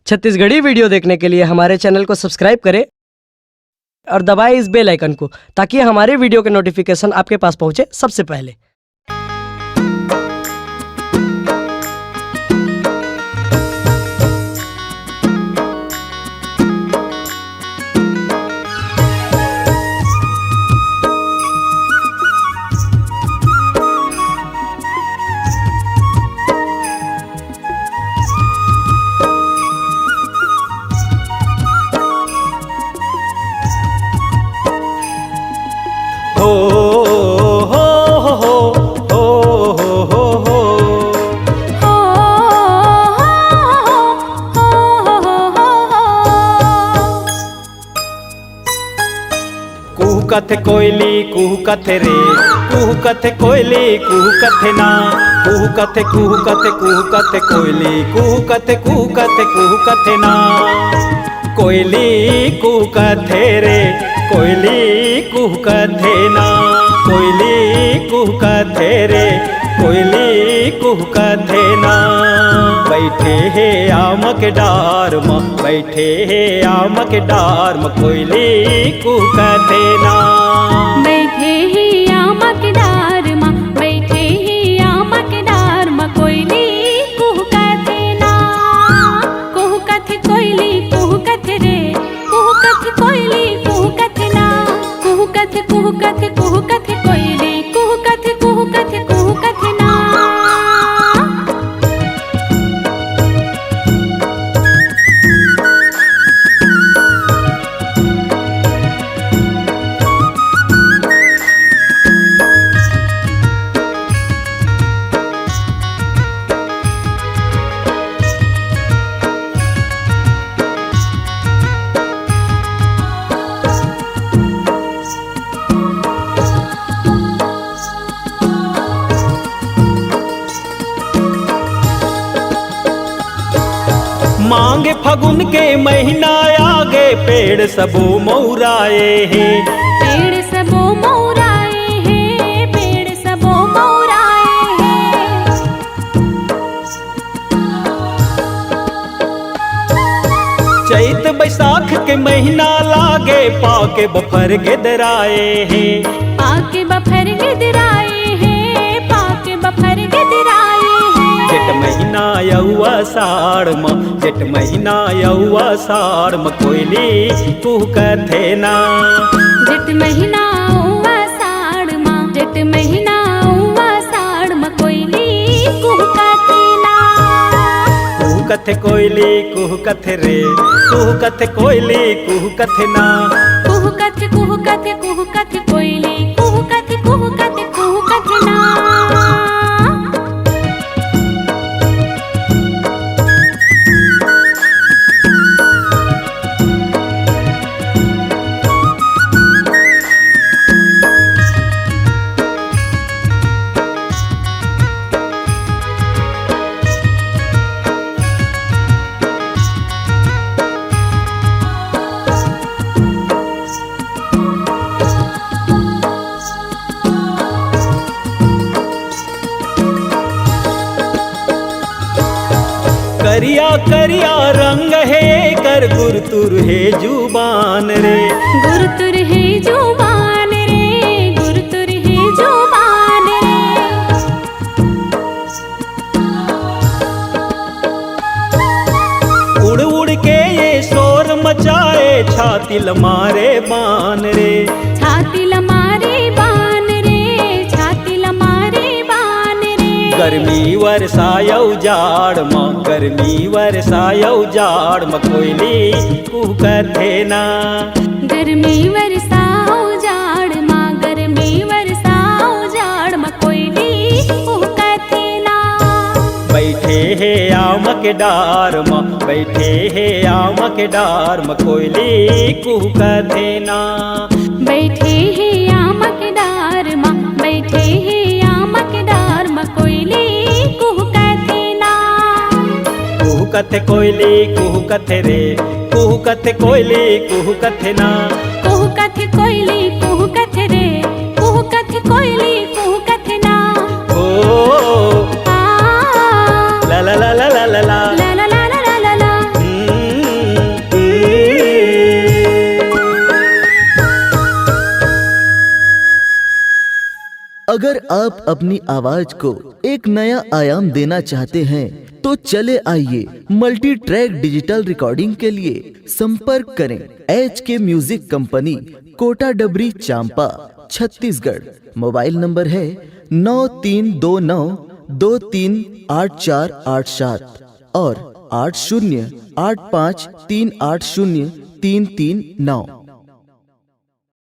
Chhattisgarhi video देखने के लिए हमारे चैनल को सब्सक्राइब करें और दबाएं इस बेल आइकन को ताकि हमारे वीडियो के नोटिफिकेशन आपके पास पहुंचे सबसे पहले। हो हो हो हो हो हो हो कुहू कथे कोयली कुहू कथे रे, कुहू कथे कोयली कुहू कथे ना, कुहू कथे कोयली कुहू कथे ना। कोयली कुहू कथे रे, कोयली कुहू कथे ना, कोयली कुहू कथे रे, कोयली कुहू कथे ना। बैठे हे आम के डार म, बैठे हे आम के डार म, कोयली कुहू कथे ना। बैठे ही आम के डार मा, बैठे ही आम के डार मा, कोयली कुहू कथे ना। कुहू कथे कोयली कुहू कथे रे, कुहू कथे कोयली कुहू कथे ना, कुहू कथे कुहू कथे कुहू कथे कोयली कुहू कथे ना। मांगे फगुन के महीना आगे, पेड़ सबो मौराए हैं, पेड़ सबो मौराए हैं, पेड़ सबो मौराए हैं। चैत बैसाख के महीना लागे, पाके बफर गिदराए हैं, पाके बफर गिदराए हैं, पाके बफर गिदराए हैं। जेठ महीना यौआ साड़ म, जेठ महीना यौआ साड़ म, कोयली कुहू कथे ना। जेठ महीना औवा साड़ मा, जेठ महीना औवा साड़ मा, कोयली कुहू कथे ना। कुहू कथे कोयली कुहू कथे रे, कुहू कथे कोयली कुहू कथे ना। कुहू कथे कोयली कुहू कथे ना। करिया करिया रंग है कर गुरतुर है जुबान रे, गुरतुर है जुबान रे, गुरतुर है जुबान रे। उड़ उड़ के ये शोर मचाए, छाती लमारे बान रे, छाती लमारे बान रे, छाती लमारे बान रे। गर्मी वर्षायौ जाड़ म, गर्मी वर्षायौ जाड़ म, कोयली कुहू कथे ना। गर्मी वर्षाओ जाड़ मा, गर्मी वर्षाओ जाड़ मा, कोयली कुहू कथे ना। बैठे हे आम के डार म, बैठे हे आम के डार म, कोयली कुहू कथे ना। बैठे ही आम के डार मा, बैठे ही आम के डार मा, कोयली कुहू कथे ना। कुहू कथे कोयली कुहू कथे रे, कुहू कथे कोयली कुहू कथे ना। कुहू कथे कोयली कुहू कथे रे, कुहू कथे कोयली कुहू कथे ना। ओ आ ला ला ला ला ला ला ला ला ला ला ला ला ला। अगर आप अपनी आवाज को एक नया आयाम देना चाहते हैं तो चले आइए मल्टी ट्रैक डिजिटल रिकॉर्डिंग के लिए संपर्क करें HK म्यूजिक कंपनी, कोटा डबरी, चांपा, छत्तीसगढ़। मोबाइल नंबर है 9329238487 और 8085380339।